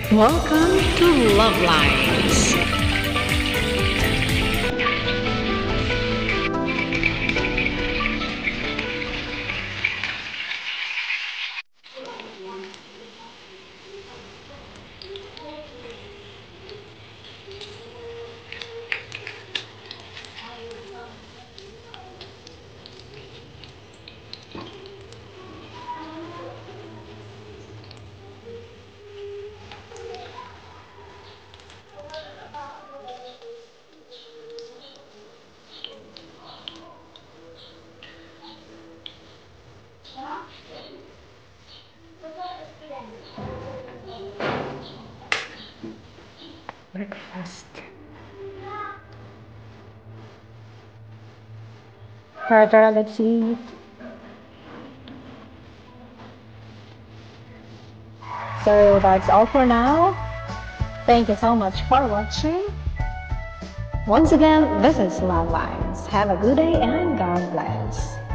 Welcome to Love Lines. Breakfast. Tara, let's see. So that's all for now. Thank you so much for watching. Once again, this is Love Lines. Have a good day and God bless.